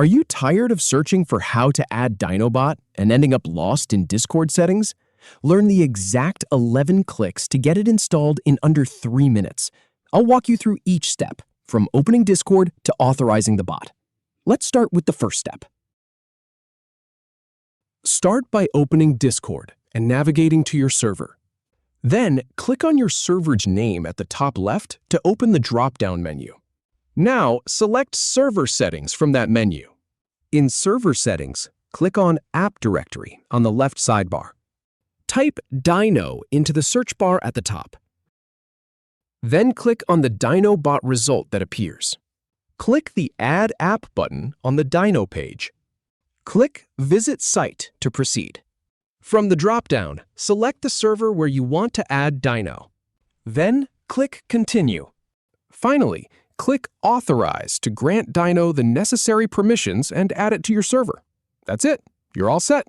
Are you tired of searching for how to add Dynobot and ending up lost in Discord settings? Learn the exact 11 clicks to get it installed in under 3 minutes. I'll walk you through each step, from opening Discord to authorizing the bot. Let's start with the first step. Start by opening Discord and navigating to your server. Then, click on your server's name at the top left to open the drop-down menu. Now, select Server Settings from that menu. In Server Settings, click on App Directory on the left sidebar. Type Dyno into the search bar at the top. Then click on the Dynobot result that appears. Click the Add App button on the Dyno page. Click Visit Site to proceed. From the drop-down, select the server where you want to add Dyno. Then, click Continue. Finally, click Authorize to grant Dyno the necessary permissions and add it to your server. That's it. You're all set.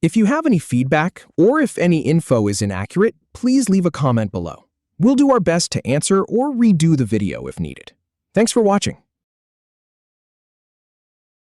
If you have any feedback, or if any info is inaccurate, please leave a comment below. We'll do our best to answer or redo the video if needed. Thanks for watching.